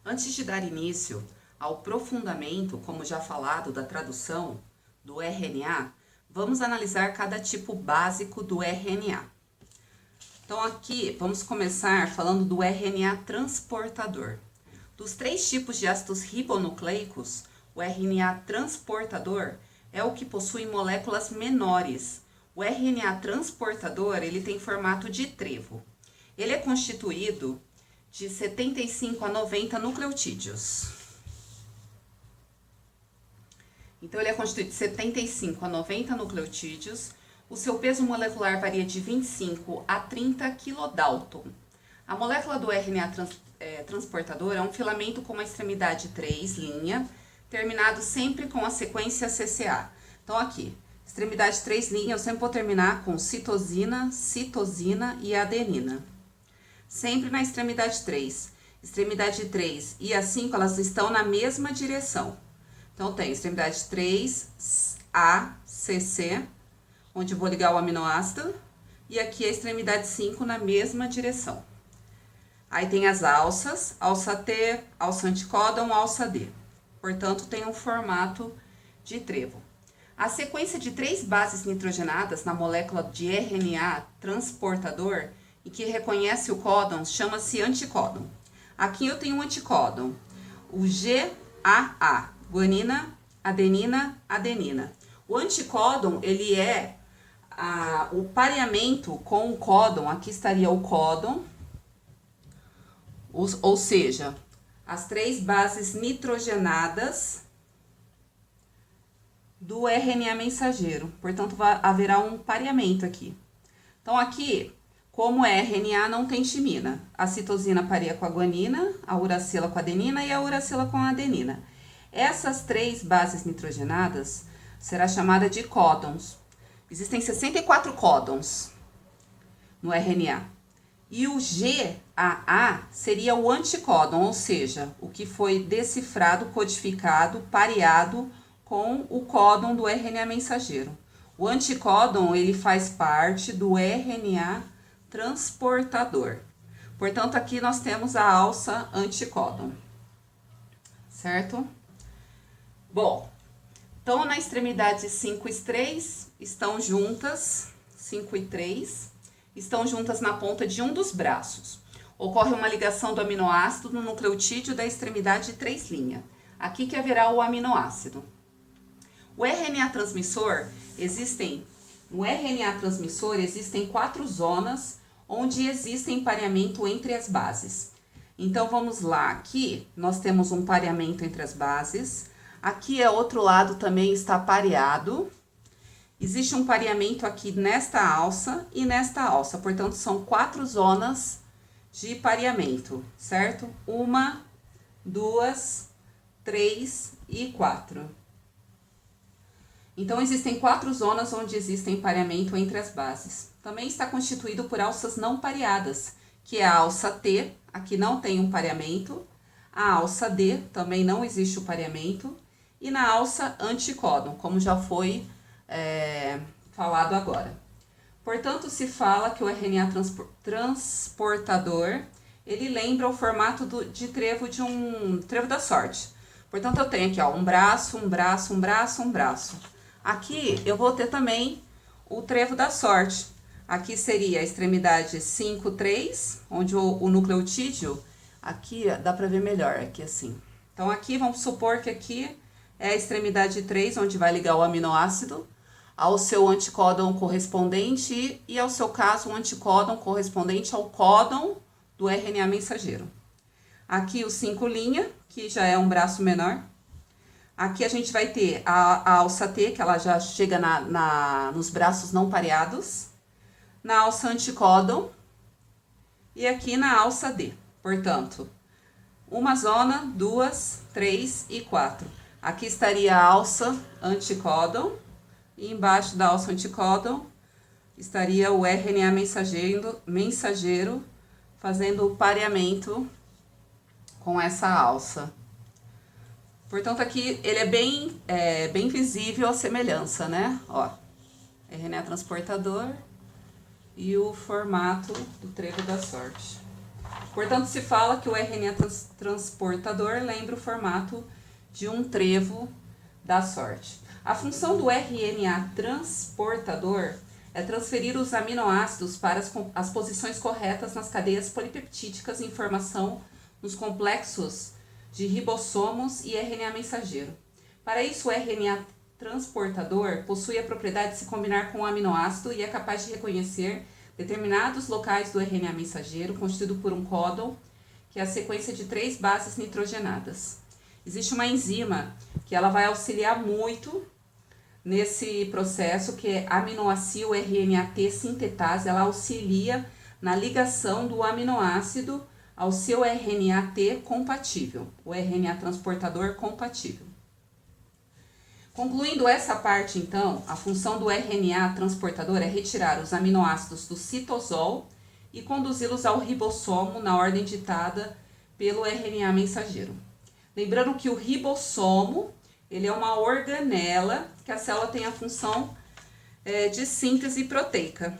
Antes de dar início ao aprofundamento, como já falado, da tradução do RNA, vamos analisar cada tipo básico do RNA. Então aqui vamos começar falando do RNA transportador. Dos 3 tipos de ácidos ribonucleicos, o RNA transportador é o que possui moléculas menores. O RNA transportador ele tem formato de trevo. Ele é constituído de 75 a 90 nucleotídeos. Então, ele é constituído de 75 a 90 nucleotídeos. O seu peso molecular varia de 25 a 30 kDa. A molécula do RNA transportador é um filamento com uma extremidade 3' terminado sempre com a sequência CCA. Então, aqui, extremidade 3' eu sempre vou terminar com citosina, citosina e adenina. Sempre na extremidade 3. Extremidade 3 e a 5, elas estão na mesma direção. Então, tem extremidade 3, A, CC, onde eu vou ligar o aminoácido. E aqui a extremidade 5 na mesma direção. Aí tem as alças, alça T, alça anticódon, alça D. Portanto, tem um formato de trevo. A sequência de 3 bases nitrogenadas na molécula de RNA transportador e que reconhece o códon chama-se anticódon. Aqui eu tenho um anticódon, o GAA, guanina, adenina, adenina. O anticódon, ele é o pareamento com o códon. Aqui estaria o códon, ou seja, as 3 bases nitrogenadas do RNA mensageiro. Portanto, haverá um pareamento aqui. Então, aqui, como é RNA, não tem timina. A citosina pareia com a guanina, a uracila com a adenina e a uracila com a adenina. Essas 3 bases nitrogenadas será chamada de códons. Existem 64 códons no RNA. E o GAA seria o anticódon, ou seja, o que foi decifrado, codificado, pareado com o códon do RNA mensageiro. O anticódon, ele faz parte do RNA transportador. Portanto, aqui nós temos a alça anticódon, certo? Bom, então na extremidade 5 e 3 estão juntas, 5 e 3, estão juntas na ponta de um dos braços. Ocorre uma ligação do aminoácido no nucleotídeo da extremidade 3'. Aqui que haverá o aminoácido. O RNA transmissor, no RNA transmissor existem 4 zonas onde existem pareamento entre as bases. Então, vamos lá. Aqui nós temos um pareamento entre as bases. Aqui, outro lado, também está pareado. Existe um pareamento aqui nesta alça e nesta alça. Portanto, são 4 zonas de pareamento, certo? 1, 2, 3 e 4. Então, existem 4 zonas onde existem pareamento entre as bases. Também está constituído por alças não pareadas, que é a alça T, aqui não tem um pareamento. A alça D, também não existe o pareamento. E na alça anticódon, como já foi falado agora. Portanto, se fala que o RNA transportador, ele lembra o formato de trevo de um trevo da sorte. Portanto, eu tenho aqui, ó, um braço, um braço, um braço, um braço. Aqui eu vou ter também o trevo da sorte. Aqui seria a extremidade 5, 3, onde o nucleotídeo, aqui dá para ver melhor, aqui assim. Então, aqui vamos supor que aqui é a extremidade 3, onde vai ligar o aminoácido ao seu anticódon correspondente e, ao seu caso, um anticódon correspondente ao códon do RNA mensageiro. Aqui o 5', que já é um braço menor. Aqui a gente vai ter a alça T, que ela já chega nos braços não pareados. Na alça anticódon e aqui na alça D. Portanto, uma zona, 2, 3 e 4. Aqui estaria a alça anticódon e embaixo da alça anticódon estaria o RNA mensageiro fazendo o pareamento com essa alça. Portanto, aqui ele é bem visível a semelhança, né? Ó, RNA transportador e o formato do trevo da sorte. Portanto, se fala que o RNA transportador lembra o formato de um trevo da sorte. A função do RNA transportador é transferir os aminoácidos para as posições corretas nas cadeias polipeptídicas em formação nos complexos de ribossomos e RNA mensageiro. Para isso, o RNA transportador possui a propriedade de se combinar com o aminoácido e é capaz de reconhecer determinados locais do RNA mensageiro, constituído por um códon, que é a sequência de 3 bases nitrogenadas. Existe uma enzima que ela vai auxiliar muito nesse processo, que é aminoácido RNAT sintetase. Ela auxilia na ligação do aminoácido ao seu RNAT compatível, o RNA transportador compatível. Concluindo essa parte, então, a função do RNA transportador é retirar os aminoácidos do citosol e conduzi-los ao ribossomo na ordem ditada pelo RNA mensageiro. Lembrando que o ribossomo, ele é uma organela que a célula tem a função de síntese proteica.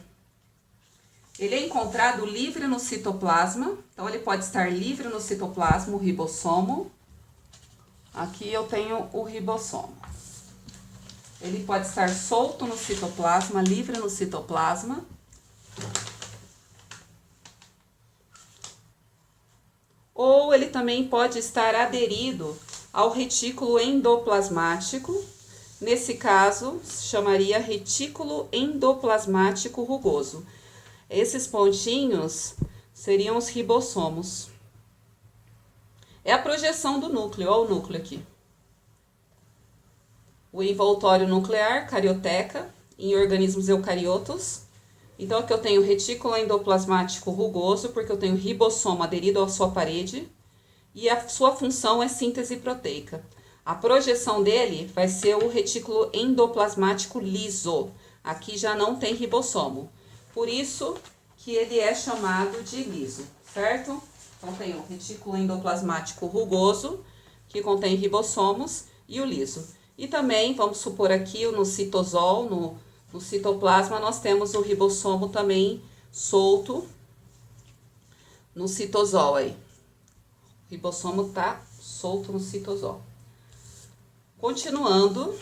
Ele é encontrado livre no citoplasma, então ele pode estar livre no citoplasma, o ribossomo. Aqui eu tenho o ribossomo. Ele pode estar solto no citoplasma, livre no citoplasma. Ou ele também pode estar aderido ao retículo endoplasmático. Nesse caso, se chamaria retículo endoplasmático rugoso. Esses pontinhos seriam os ribossomos. É a projeção do núcleo, olha o núcleo aqui. O envoltório nuclear, carioteca, em organismos eucariotos. Então, aqui eu tenho retículo endoplasmático rugoso, porque eu tenho ribossomo aderido à sua parede, e a sua função é síntese proteica. A projeção dele vai ser o retículo endoplasmático liso. Aqui já não tem ribossomo. Por isso que ele é chamado de liso, certo? Então, tem o retículo endoplasmático rugoso, que contém ribossomos, e o liso. E também, vamos supor aqui, no citosol, no citoplasma, nós temos o ribossomo também solto no citosol aí. O ribossomo tá solto no citosol. Continuando,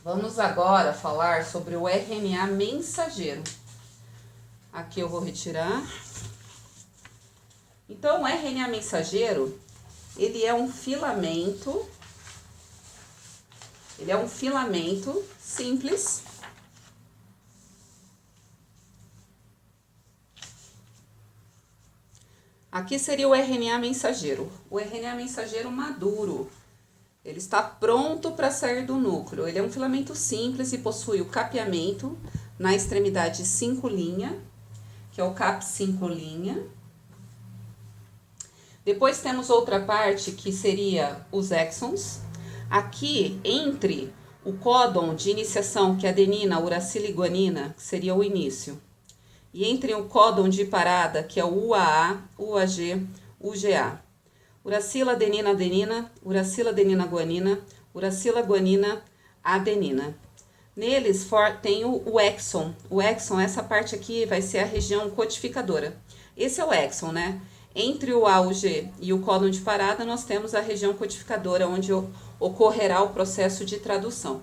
vamos agora falar sobre o RNA mensageiro. Aqui eu vou retirar. Então, o RNA mensageiro, ele é um filamento. Ele é um filamento simples. Aqui seria o RNA mensageiro. O RNA mensageiro maduro. Ele está pronto para sair do núcleo. Ele é um filamento simples e possui o capeamento na extremidade 5', que é o cap 5'. Depois temos outra parte que seria os exons. Aqui, entre o códon de iniciação, que é adenina, uracila e guanina, que seria o início, e entre o códon de parada, que é o UAA, UAG, UGA. Uracila, adenina, adenina, uracila, adenina, guanina, uracila, guanina, adenina. Neles tem o exon. O exon, essa parte aqui vai ser a região codificadora. Esse é o exon, né? Entre o A, o G e o códon de parada, nós temos a região codificadora, onde ocorrerá o processo de tradução.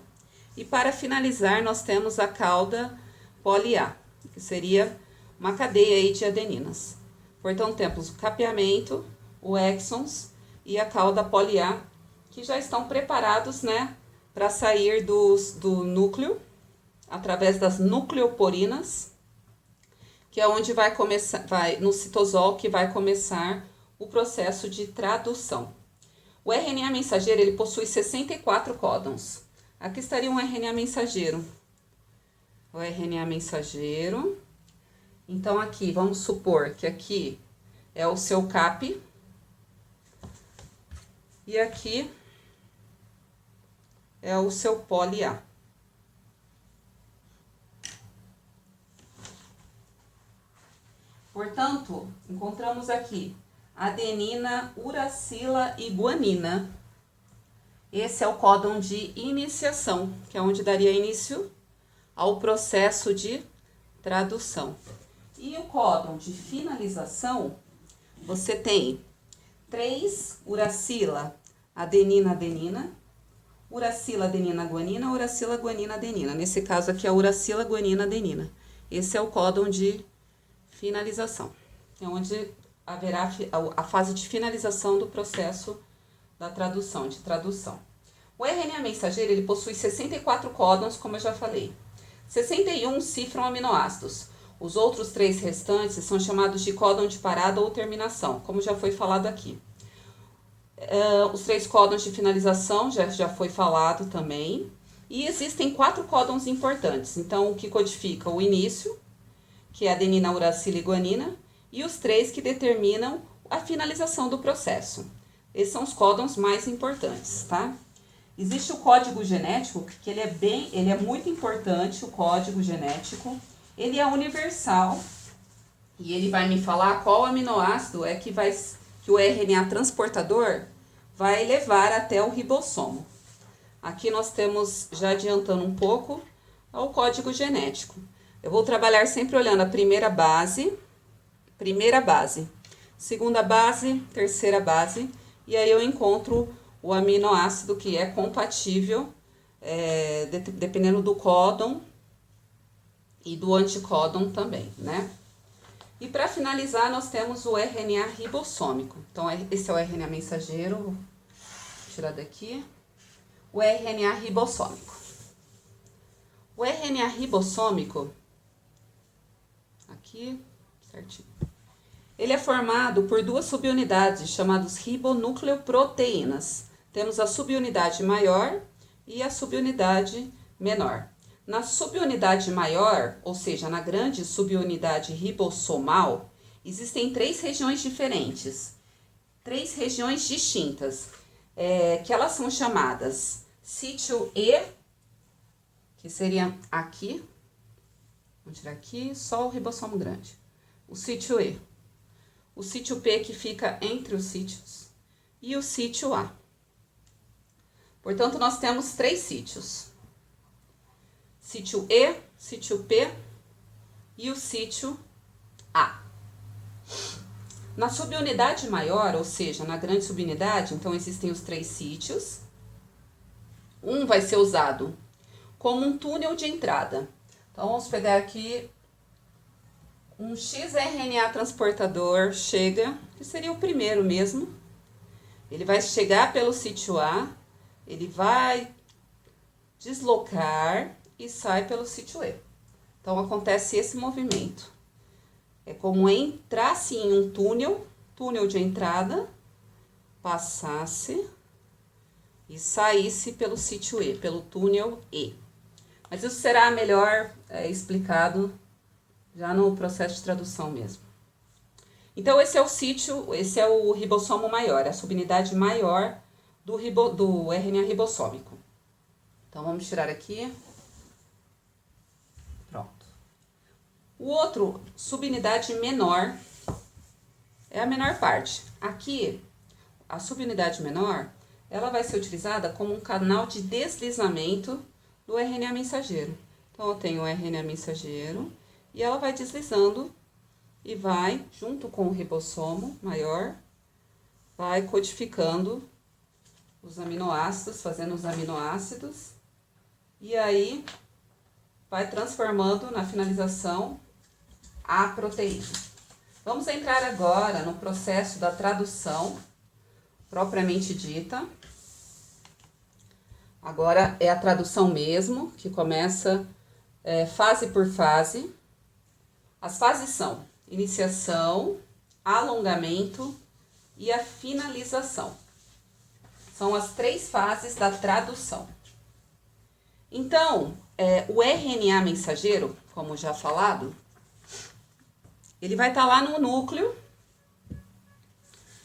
E para finalizar, nós temos a cauda poli-A, que seria uma cadeia aí de adeninas. Portanto, temos o capeamento, o exons e a cauda poli-A, que já estão preparados, né, para sair do núcleo, através das nucleoporinas, que é onde vai começar, no citosol, que vai começar o processo de tradução. O RNA mensageiro, ele possui 64 códons. Aqui estaria um RNA mensageiro. O RNA mensageiro. Então, aqui, vamos supor que aqui é o seu cap. E aqui é o seu poli-A. Portanto, encontramos aqui adenina, uracila e guanina. Esse é o códon de iniciação, que é onde daria início ao processo de tradução. E o códon de finalização você tem 3 uracila adenina adenina, uracila adenina guanina, uracila guanina adenina. Nesse caso aqui é a uracila guanina adenina. Esse é o códon de finalização. É onde haverá a fase de finalização do processo da tradução, de tradução. O RNA mensageiro, ele possui 64 códons, como eu já falei. 61 cifram aminoácidos. Os outros 3 restantes são chamados de códon de parada ou terminação, como já foi falado aqui. Os 3 códons de finalização já foi falado também. E existem 4 códons importantes. Então, o que codifica o início, que é adenina, uracila e guanina, e os 3 que determinam a finalização do processo. Esses são os códons mais importantes, tá? Existe o código genético, que ele é muito importante, o código genético. Ele é universal e ele vai me falar qual aminoácido é que o RNA transportador vai levar até o ribossomo. Aqui nós temos, já adiantando um pouco, o código genético. Eu vou trabalhar sempre olhando a primeira base, segunda base, terceira base, e aí eu encontro o aminoácido que é compatível, dependendo do códon e do anticódon também, né? E para finalizar, nós temos o RNA ribossômico. Então, esse é o RNA mensageiro, vou tirar daqui. O RNA ribossômico. O RNA ribossômico, aqui, certinho. Ele é formado por 2 subunidades, chamadas ribonucleoproteínas. Temos a subunidade maior e a subunidade menor. Na subunidade maior, ou seja, na grande subunidade ribossomal, existem 3 regiões diferentes, 3 regiões distintas, que elas são chamadas sítio E, que seria aqui, vamos tirar aqui, só o ribossomo grande, o sítio E, o sítio P, que fica entre os sítios, e o sítio A. Portanto, nós temos 3 sítios. Sítio E, sítio P e o sítio A. Na subunidade maior, ou seja, na grande subunidade, então existem os 3 sítios. Um vai ser usado como um túnel de entrada. Então, vamos pegar aqui um xRNA transportador, que seria o primeiro mesmo. Ele vai chegar pelo sítio A, ele vai deslocar e sai pelo sítio E. Então, acontece esse movimento. É como entrasse em um túnel de entrada, passasse e saísse pelo sítio E, pelo túnel E. Mas isso será melhor explicado já no processo de tradução mesmo. Então, esse é o ribossomo maior, a subunidade maior do RNA ribossômico. Então, vamos tirar aqui. Pronto. O outro, subunidade menor, é a menor parte. Aqui, a subunidade menor, ela vai ser utilizada como um canal de deslizamento do RNA mensageiro. Então, eu tenho o RNA mensageiro e ela vai deslizando e vai, junto com o ribossomo maior, vai codificando os aminoácidos, fazendo os aminoácidos, e aí vai transformando na finalização a proteína. Vamos entrar agora no processo da tradução propriamente dita. Agora é a tradução mesmo, que começa fase por fase. As fases são iniciação, alongamento e a finalização. São as 3 fases da tradução. Então, o RNA mensageiro, como já falado, ele vai estar lá no núcleo.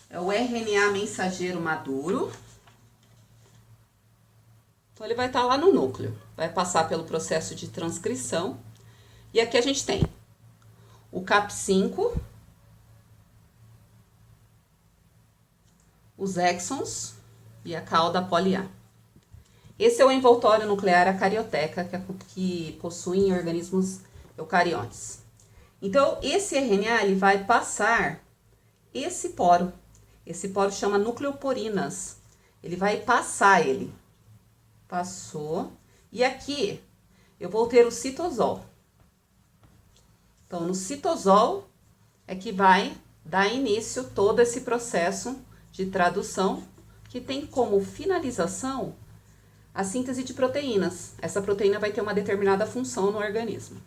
É o RNA mensageiro maduro. Então, ele vai estar lá no núcleo. Vai passar pelo processo de transcrição. E aqui a gente tem o Cap5, os exons e a cauda poli-A. Esse é o envoltório nuclear acarioteca, que possui em organismos eucariontes. Então, esse RNA ele vai passar esse poro. Esse poro chama nucleoporinas. Ele vai passar ele. Passou. E aqui eu vou ter o citosol. Então, no citosol é que vai dar início todo esse processo de tradução, que tem como finalização a síntese de proteínas. Essa proteína vai ter uma determinada função no organismo.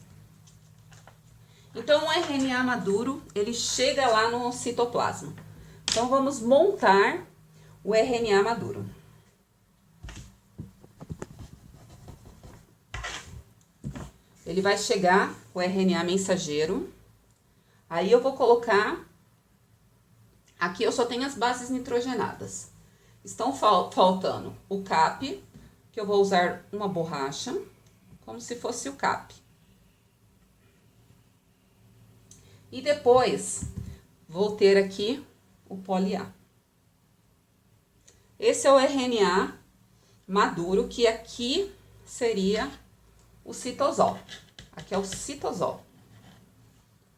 Então, o RNA maduro, ele chega lá no citoplasma. Então, vamos montar o RNA maduro. Ele vai chegar, o RNA mensageiro. Aí eu vou colocar, aqui eu só tenho as bases nitrogenadas. Estão faltando o CAP, que eu vou usar uma borracha, como se fosse o CAP. E depois, vou ter aqui o poli-A. Esse é o RNA maduro, que aqui seria o citosol. Aqui é o citosol.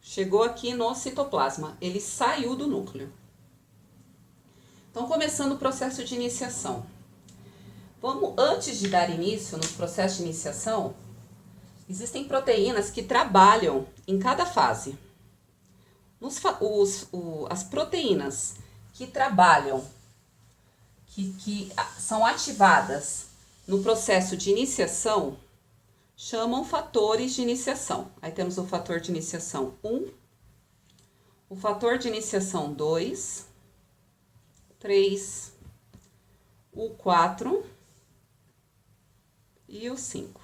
Chegou aqui no citoplasma, ele saiu do núcleo. Então, começando o processo de iniciação. Vamos, antes de dar início no processo de iniciação, existem proteínas que trabalham em cada fase. As proteínas que trabalham, que são ativadas no processo de iniciação, chamam fatores de iniciação. Aí temos o fator de iniciação 1, o fator de iniciação 2, 3, o 4 e o 5.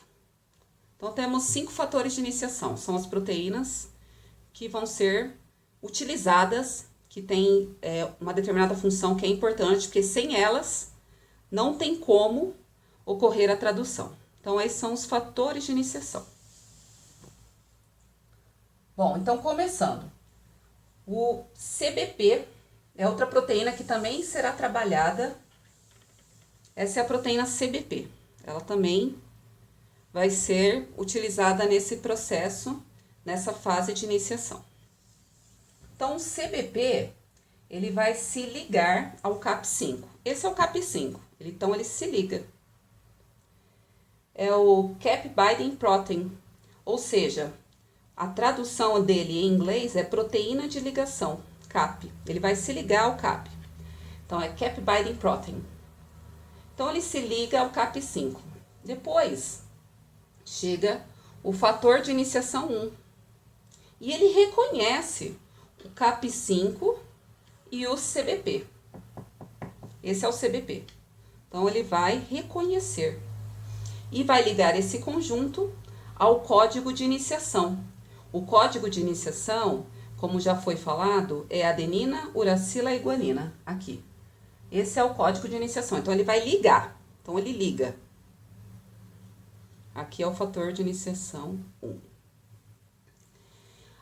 Então, temos 5 fatores de iniciação. São as proteínas que vão ser utilizadas, que têm uma determinada função que é importante, porque sem elas não tem como ocorrer a tradução. Então, esses são os fatores de iniciação. Bom, então, começando. O CBP é outra proteína que também será trabalhada. Essa é a proteína CBP. Ela também vai ser utilizada nesse processo, nessa fase de iniciação. Então, o CBP, ele vai se ligar ao CAP5. Esse é o CAP5. Então, ele se liga. É o Cap Binding Protein, ou seja, a tradução dele em inglês é proteína de ligação, CAP. Ele vai se ligar ao CAP. Então, é Cap Binding Protein. Então, ele se liga ao CAP5. Depois, chega o fator de iniciação 1. E ele reconhece o CAP5 e o CBP. Esse é o CBP. Então, ele vai reconhecer. E vai ligar esse conjunto ao código de iniciação. O código de iniciação, como já foi falado, é adenina, uracila e guanina, aqui. Esse é o código de iniciação. Então, ele vai ligar. Então, ele liga. Aqui é o fator de iniciação 1.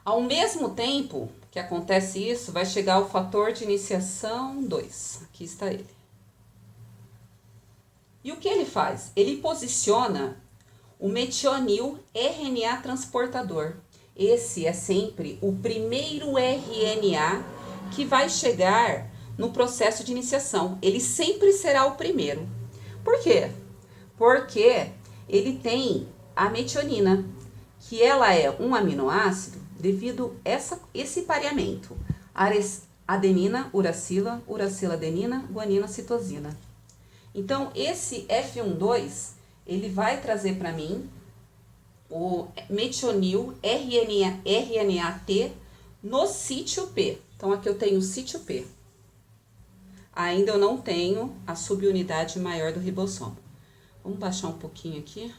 Ao mesmo tempo que acontece isso, vai chegar o fator de iniciação 2. Aqui está ele. E o que ele faz? Ele posiciona o metionil RNA transportador. Esse é sempre o primeiro RNA que vai chegar no processo de iniciação. Ele sempre será o primeiro. Por quê? Porque ele tem a metionina, que ela é um aminoácido devido a esse pareamento. Adenina, uracila, uracila-adenina, guanina, citosina. Então, esse F12, ele vai trazer para mim o metionil RNA-T no sítio P. Então, aqui eu tenho o sítio P. Ainda eu não tenho a subunidade maior do ribossomo. Vamos baixar um pouquinho aqui.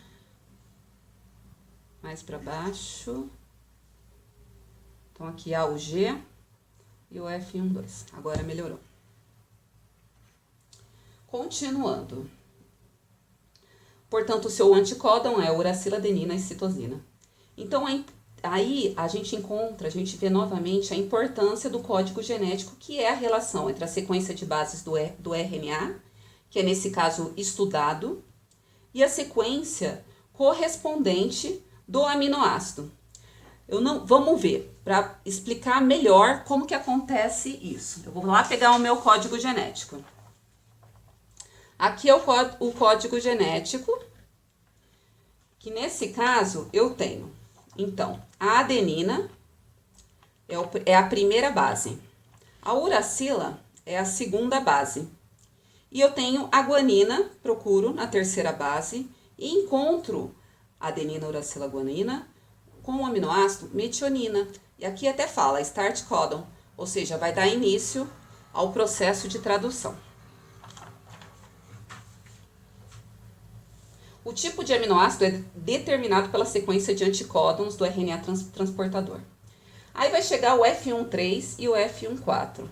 Mais para baixo. Então, aqui A, o G e o F12. Agora melhorou. Continuando. Portanto, o seu anticódon é uracila-adenina e citosina. Então, aí a gente vê novamente a importância do código genético, que é a relação entre a sequência de bases do RNA, que é nesse caso estudado, e a sequência correspondente do aminoácido. Vamos ver, para explicar melhor como que acontece isso. Eu vou lá pegar o meu código genético. Aqui é o código genético, que nesse caso eu tenho, então, a adenina é a primeira base, a uracila é a segunda base, e eu tenho a guanina, procuro na terceira base, e encontro a adenina, uracila, guanina, com o aminoácido metionina. E aqui até fala start codon, ou seja, vai dar início ao processo de tradução. O tipo de aminoácido é determinado pela sequência de anticódons do RNA transportador. Aí vai chegar o F1,3 e o F1,4.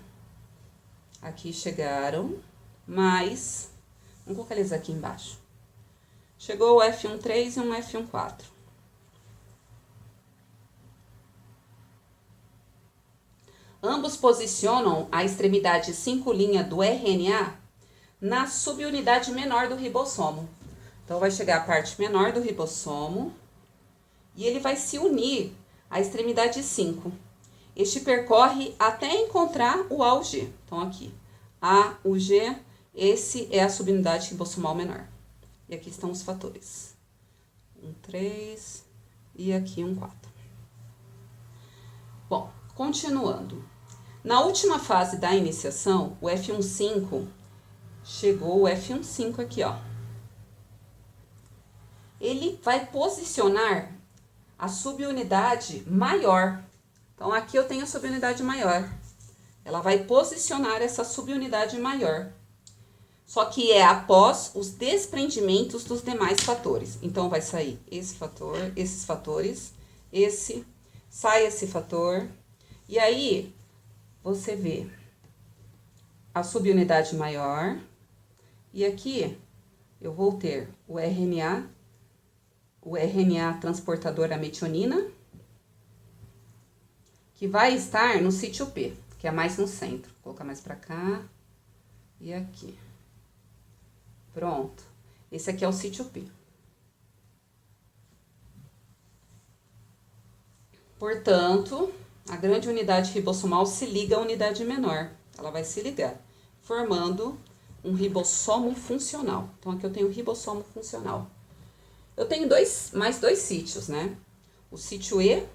Aqui chegaram, mas... Vamos colocar eles aqui embaixo. Chegou o F1,3 e um F1,4. Ambos posicionam a extremidade 5' do RNA na subunidade menor do ribossomo. Então, vai chegar a parte menor do ribossomo e ele vai se unir à extremidade 5. Este percorre até encontrar o A, o G. Então, aqui, A, o G, esse é a subunidade ribossomal menor. E aqui estão os fatores. 1,3 e aqui 1,4. Bom, continuando. Na última fase da iniciação, o F1,5, chegou o F1,5 aqui, ó. Ele vai posicionar a subunidade maior. Então, aqui eu tenho a subunidade maior. Ela vai posicionar essa subunidade maior. Só que é após os desprendimentos dos demais fatores. Então, vai sair esse fator, esses fatores, sai esse fator. E aí, você vê a subunidade maior. E aqui, eu vou ter o RNA transportador da metionina, que vai estar no sítio P, que é mais no centro. Vou colocar mais pra cá e aqui. Pronto. Esse aqui é o sítio P. Portanto, a grande unidade ribossomal se liga à unidade menor. Ela vai se ligar, formando um ribossomo funcional. Então, aqui eu tenho o ribossomo funcional. Eu tenho mais dois sítios, né? O sítio E,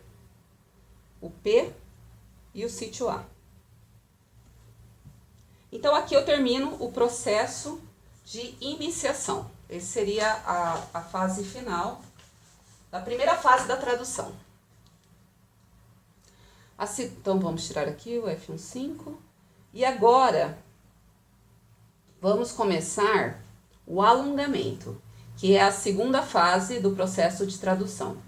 o P e o sítio A. Então, aqui eu termino o processo de iniciação. Esse seria a fase final, da primeira fase da tradução. Então, vamos tirar aqui o F1,5. E agora, vamos começar o alongamento, que é a segunda fase do processo de tradução.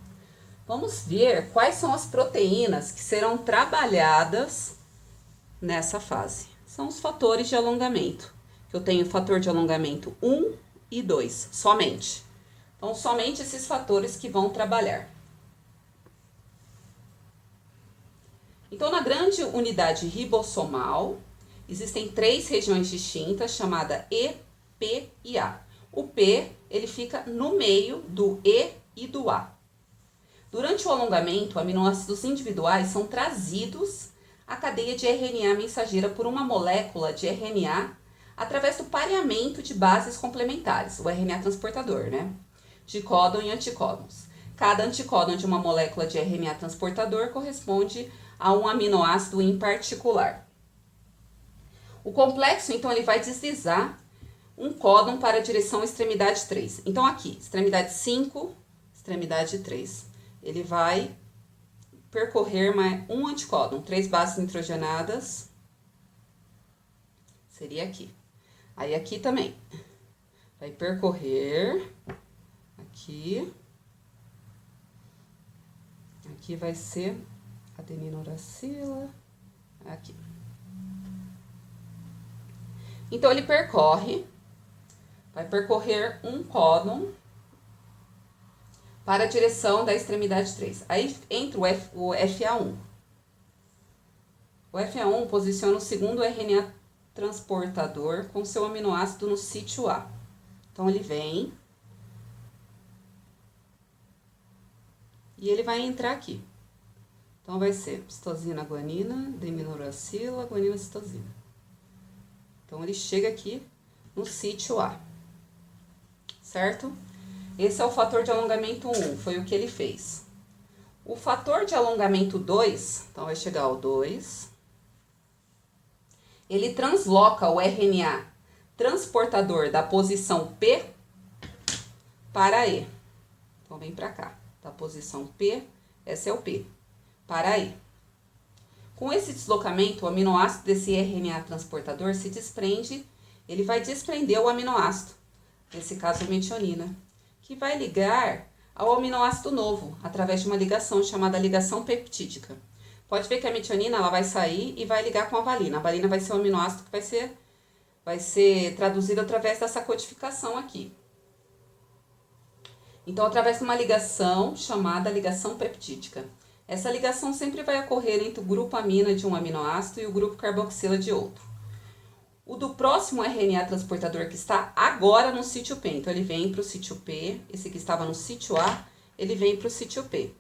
Vamos ver quais são as proteínas que serão trabalhadas nessa fase. São os fatores de alongamento, que eu tenho o fator de alongamento 1 e 2, somente. Então, somente esses fatores que vão trabalhar. Então, na grande unidade ribossomal, existem 3 regiões distintas, chamada E, P e A. O P, ele fica no meio do E e do A. Durante o alongamento, aminoácidos individuais são trazidos à cadeia de RNA mensageira por uma molécula de RNA através do pareamento de bases complementares, o RNA transportador, né? De códon e anticódons. Cada anticódon de uma molécula de RNA transportador corresponde a um aminoácido em particular. O complexo, então, ele vai deslizar um códon para a direção extremidade 3. Então, aqui, extremidade 5, extremidade 3. Ele vai percorrer um anticódon, 3 bases nitrogenadas. Seria aqui. Aí, aqui também. Vai percorrer aqui. Aqui vai ser adenina, uracila. Aqui. Então, ele vai percorrer um códon para a direção da extremidade 3. Aí entra o FA1. O FA1 posiciona o segundo RNA transportador com seu aminoácido no sítio A. Então, ele vem e ele vai entrar aqui. Então, vai ser citosina, guanina, adenina, uracila, guanina, citosina. Então, ele chega aqui no sítio A, certo? Esse é o fator de alongamento 1, foi o que ele fez. O fator de alongamento 2, então vai chegar ao 2. Ele transloca o RNA transportador da posição P para E. Então, vem para cá, da posição P, esse é o P, para E. Com esse deslocamento, o aminoácido desse RNA transportador se desprende, ele vai desprender o aminoácido, nesse caso a metionina, que vai ligar ao aminoácido novo, através de uma ligação chamada ligação peptídica. Pode ver que a metionina ela vai sair e vai ligar com a valina. A valina vai ser o aminoácido que vai ser traduzido através dessa codificação aqui. Então, através de uma ligação chamada ligação peptídica. Essa ligação sempre vai ocorrer entre o grupo amina de um aminoácido e o grupo carboxila de outro. O do próximo RNA transportador que está agora no sítio P. Então, ele vem para o sítio P. Esse que estava no sítio A, ele vem para o sítio P.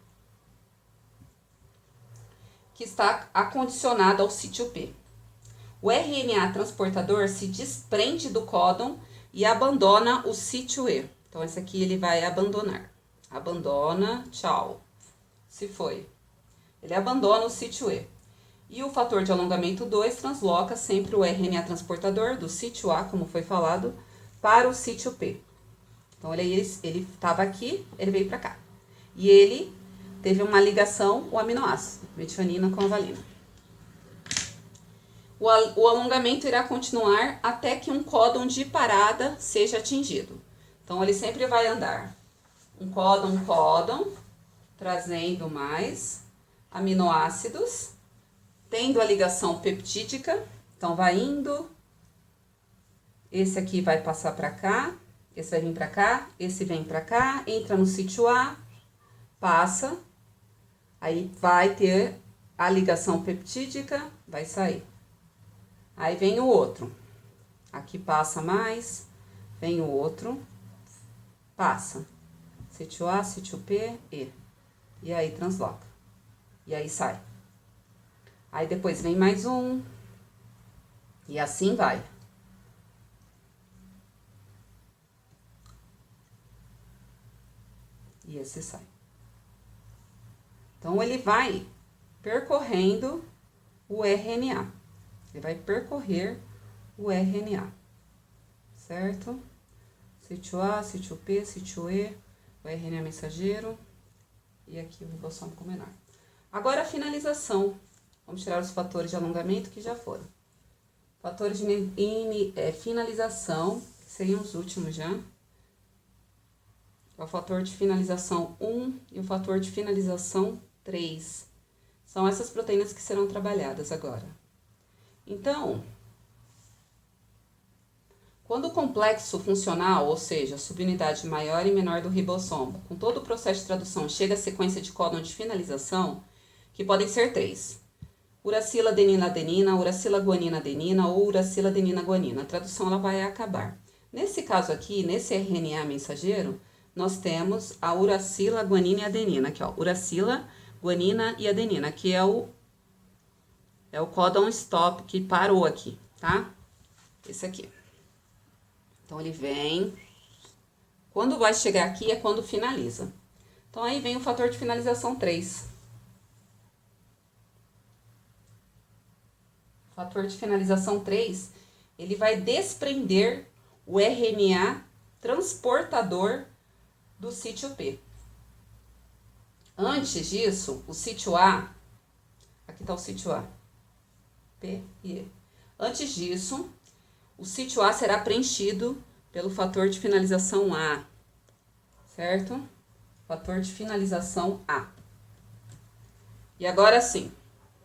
Que está acondicionado ao sítio P. O RNA transportador se desprende do códon e abandona o sítio E. Então, esse aqui ele vai abandonar. Abandona, tchau. Se foi. Ele abandona o sítio E. E o fator de alongamento 2 transloca sempre o RNA transportador do sítio A, como foi falado, para o sítio P. Então, ele estava aqui, ele veio para cá. E ele teve uma ligação, o aminoácido, metionina com a valina. O alongamento irá continuar até que um códon de parada seja atingido. Então, ele sempre vai andar um códon, trazendo mais aminoácidos, tendo a ligação peptídica. Então, vai indo, esse aqui vai passar para cá, esse vai vir para cá, esse vem para cá, entra no sítio A, passa, aí vai ter a ligação peptídica, vai sair. Aí vem o outro, aqui passa mais, vem o outro, passa, sítio A, sítio P, E, e aí transloca, e aí sai. Aí depois vem mais um, e assim vai. E esse sai. Então, ele vai percorrendo o RNA. Ele vai percorrer o RNA, certo? Sítio A, sítio P, sítio E, o RNA mensageiro e aqui o ribossômico menor. Agora, a finalização. Vamos tirar os fatores de alongamento que já foram. Fatores de finalização, que seriam os últimos já. O fator de finalização 1 e o fator de finalização 3. São essas proteínas que serão trabalhadas agora. Então, quando o complexo funcional, ou seja, a subunidade maior e menor do ribossomo, com todo o processo de tradução, chega à sequência de códon de finalização, que podem ser 3. Uracila, adenina, adenina, uracila, guanina, adenina ou uracila, adenina, guanina. A tradução ela vai acabar. Nesse caso aqui, nesse RNA mensageiro, nós temos a uracila, guanina e adenina. Aqui, ó, uracila, guanina e adenina, que é o códon stop que parou aqui, tá? Esse aqui. Então, ele vem. Quando vai chegar aqui é quando finaliza. Então, aí vem o fator de finalização 3. O fator de finalização 3, ele vai desprender o RNA transportador do sítio P. Antes disso, o sítio A, aqui está o sítio A, P e E. Antes disso, o sítio A será preenchido pelo fator de finalização A, certo? Fator de finalização A. E agora sim,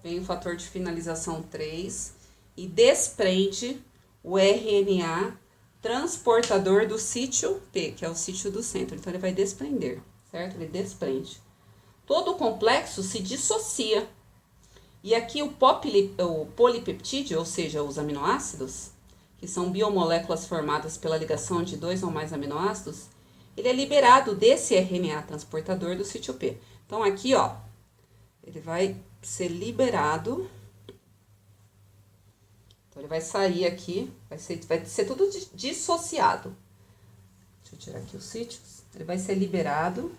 vem o fator de finalização 3 e desprende o RNA transportador do sítio P, que é o sítio do centro. Então, ele vai desprender, certo? Ele desprende. Todo o complexo se dissocia. E aqui o polipeptídeo, ou seja, os aminoácidos, que são biomoléculas formadas pela ligação de 2 ou mais aminoácidos, ele é liberado desse RNA transportador do sítio P. Então, aqui, ó, ele vai ser liberado. Então, ele vai sair aqui, vai ser tudo dissociado. Deixa eu tirar aqui os sítios. Ele vai ser liberado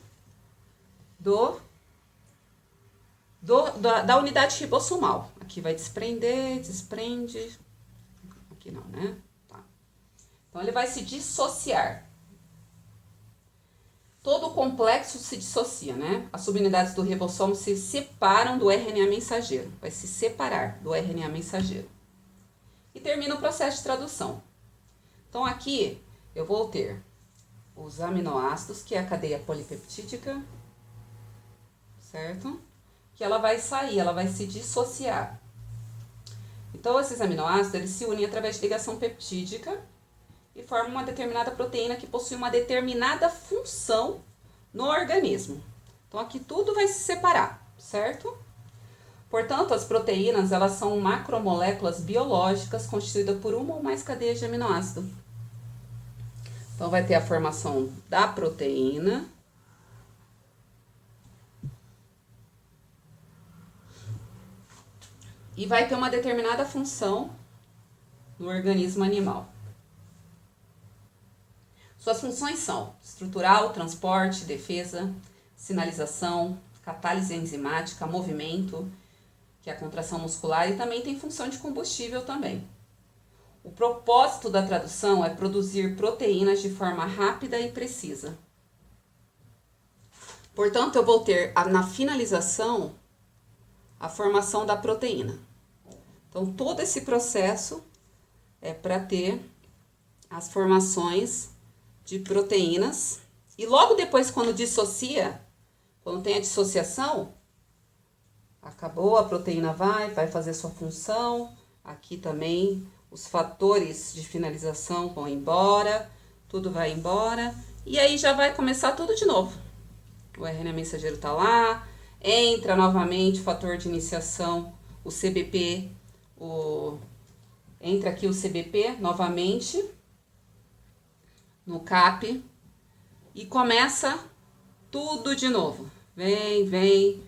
da unidade ribossomal. Aqui vai desprender, desprende. Aqui não, né? Tá. Então, ele vai se dissociar. Todo o complexo se dissocia, né? As subunidades do ribossomo se separam do RNA mensageiro. Vai se separar do RNA mensageiro. E termina o processo de tradução. Então, aqui eu vou ter os aminoácidos, que é a cadeia polipeptídica, certo? Que ela vai sair, ela vai se dissociar. Então, esses aminoácidos, eles se unem através de ligação peptídica e formam uma determinada proteína que possui uma determinada função no organismo. Então, aqui tudo vai se separar, certo? Portanto, as proteínas, elas são macromoléculas biológicas constituídas por uma ou mais cadeias de aminoácido. Então, vai ter a formação da proteína. E vai ter uma determinada função no organismo animal. Suas funções são estrutural, transporte, defesa, sinalização, catálise enzimática, movimento, que é a contração muscular, e também tem função de combustível também. O propósito da tradução é produzir proteínas de forma rápida e precisa. Portanto, eu vou ter na finalização a formação da proteína. Então, todo esse processo é para ter as formações de proteínas. E logo depois, quando dissocia, quando tem a dissociação, acabou, a proteína vai fazer sua função. Aqui também os fatores de finalização vão embora, tudo vai embora. E aí já vai começar tudo de novo. O RNA mensageiro está lá, entra novamente o fator de iniciação, o CBP, entra aqui o CBP novamente no CAP e começa tudo de novo. Vem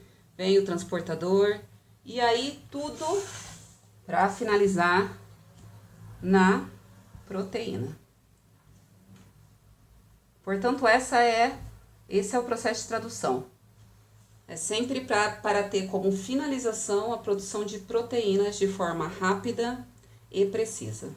o transportador e aí tudo para finalizar na proteína. Portanto, esse é o processo de tradução. É sempre para ter como finalização a produção de proteínas de forma rápida e precisa.